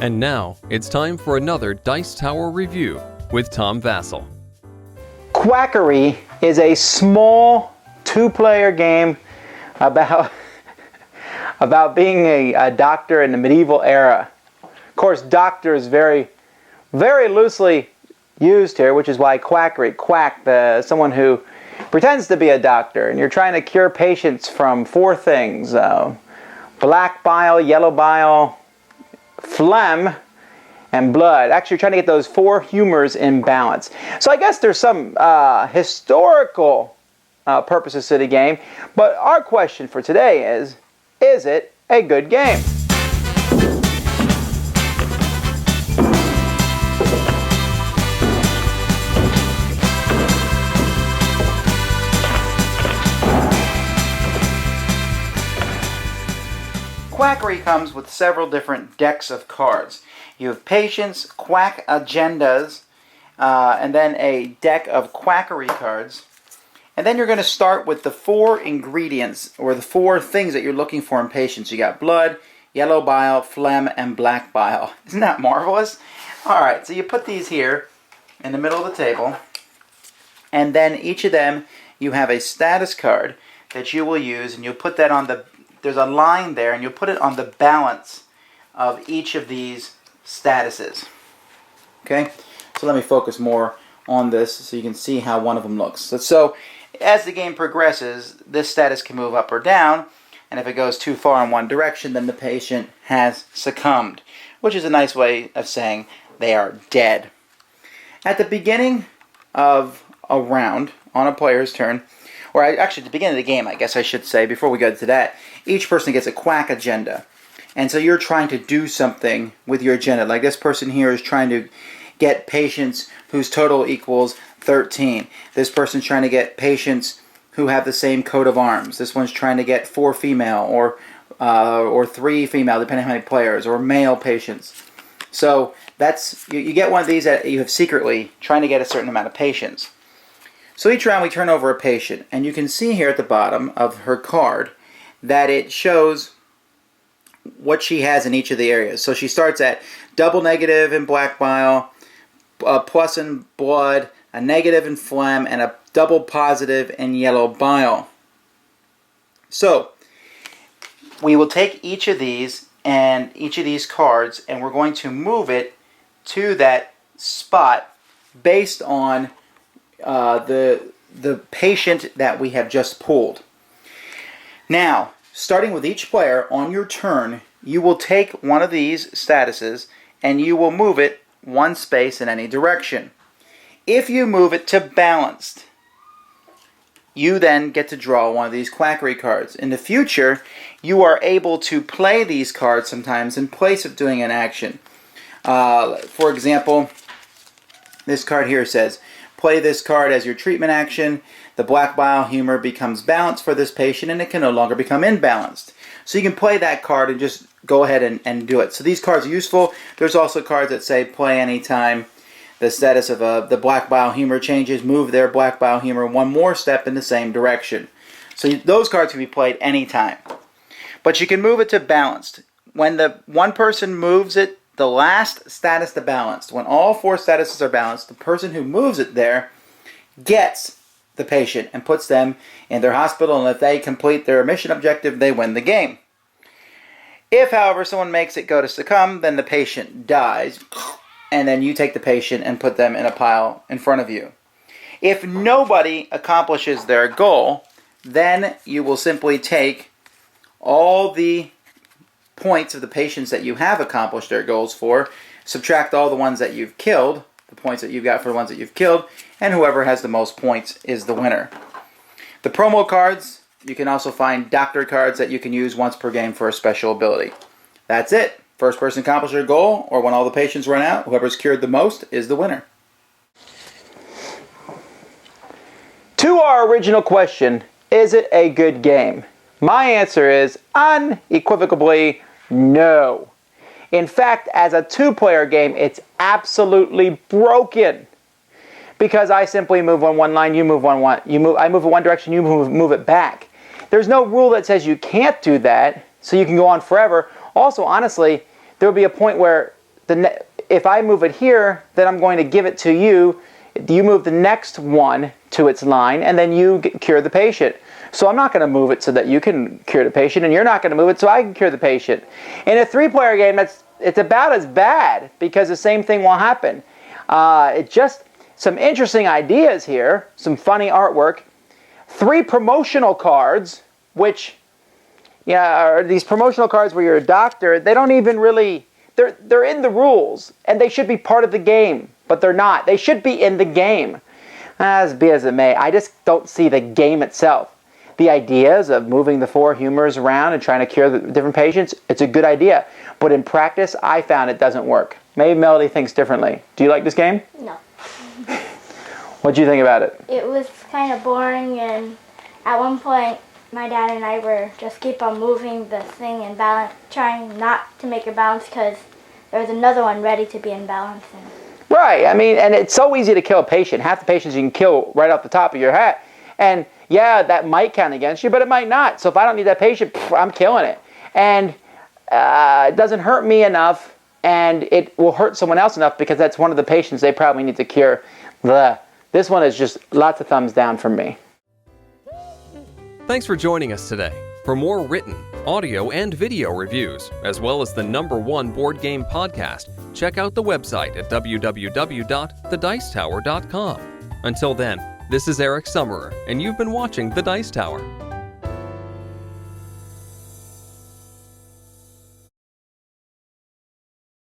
And now, it's time for another Dice Tower review with Tom Vasel. Quackery is a small two-player game about being a doctor in the medieval era. Of course, doctor is very, very loosely used here, which is why quackery, someone who pretends to be a doctor, and you're trying to cure patients from four things: black bile, yellow bile, phlegm, and blood. Actually, you're trying to get those four humors in balance. So I guess there's some historical purposes to the game, but our question for today is it a good game? Quackery comes with several different decks of cards. You have patience, quack agendas, and then a deck of quackery cards. And then you're going to start with the four ingredients, or the four things that you're looking for in patience. You got blood, yellow bile, phlegm, and black bile. Isn't that marvelous? Alright, so you put these here in the middle of the table, and then each of them you have a status card that you will use, and you'll put that on the, there's a line there, and you'll put it on the balance of each of these statuses. Okay, so let me focus more on this so you can see how one of them looks. So as the game progresses, this status can move up or down, and if it goes too far in one direction, then the patient has succumbed, which is a nice way of saying they are dead. At the beginning of a round, on a player's turn, or actually at the beginning of the game, I guess I should say, before we go to that, each person gets a quack agenda. And so you're trying to do something with your agenda. Like this person here is trying to get patients whose total equals 13. This person's trying to get patients who have the same coat of arms. This one's trying to get 4 female or 3 female, depending on how many players, or male patients. So that's you get one of these that you have secretly trying to get a certain amount of patients. So each round we turn over a patient, and you can see here at the bottom of her card that it shows what she has in each of the areas. So she starts at double negative in black bile, a plus in blood, a negative in phlegm, and a double positive in yellow bile. So we will take each of these cards, and we're going to move it to that spot based on the patient that we have just pulled. Now, starting with each player, on your turn, you will take one of these statuses and you will move it one space in any direction. If you move it to balanced, you then get to draw one of these quackery cards. In the future, you are able to play these cards sometimes in place of doing an action. For example, this card here says, play this card as your treatment action. The black bile humor becomes balanced for this patient, and it can no longer become imbalanced. So you can play that card and just go ahead and do it. So these cards are useful. There's also cards that say play anytime the status of the black bile humor changes. Move their black bile humor one more step in the same direction. So those cards can be played anytime. But you can move it to balanced. When the one person moves it, the last status to balanced, when all 4 statuses are balanced, the person who moves it there gets the patient and puts them in their hospital, and if they complete their mission objective, they win the game. If, however, someone makes it go to succumb, then the patient dies, and then you take the patient and put them in a pile in front of you. If nobody accomplishes their goal, then you will simply take all the points of the patients that you have accomplished their goals for, subtract all the ones that you've killed, the points that you've got for the ones that you've killed, and whoever has the most points is the winner. The promo cards, you can also find doctor cards that you can use once per game for a special ability. That's it. First person accomplishes their goal, or when all the patients run out, whoever's cured the most is the winner. To our original question, is it a good game? My answer is unequivocally no. In fact, as a 2-player game, it's absolutely broken. Because I simply move on one line, you move on one. I move in one direction, you move it back. There's no rule that says you can't do that, so you can go on forever. Also, honestly, there will be a point where if I move it here, then I'm going to give it to you. You move the next one to its line, and then you cure the patient. So I'm not going to move it so that you can cure the patient, and you're not going to move it so I can cure the patient. In a 3-player game, it's about as bad, because the same thing will happen. It just some interesting ideas here, some funny artwork. 3 promotional cards, which are these promotional cards where you're a doctor. They don't even really, they're in the rules, and they should be part of the game, but they're not. They should be in the game. As be as it may, I just don't see the game itself. The ideas of moving the 4 humors around and trying to cure the different patients, it's a good idea. But in practice, I found it doesn't work. Maybe Melody thinks differently. Do you like this game? No. What do you think about it? It was kind of boring, and at one point, my dad and I were just keep on moving the thing and trying not to make it balance, because there was another one ready to be in balance. Right. I mean, and it's so easy to kill a patient. Half the patients you can kill right off the top of your head. And yeah, that might count against you, but it might not. So if I don't need that patient, I'm killing it. And it doesn't hurt me enough, and it will hurt someone else enough, because that's one of the patients they probably need to cure. This one is just lots of thumbs down from me. Thanks for joining us today. For more written, audio, and video reviews, as well as the #1 board game podcast, check out the website at www.thedicetower.com. Until then, this is Eric Summerer, and you've been watching The Dice Tower.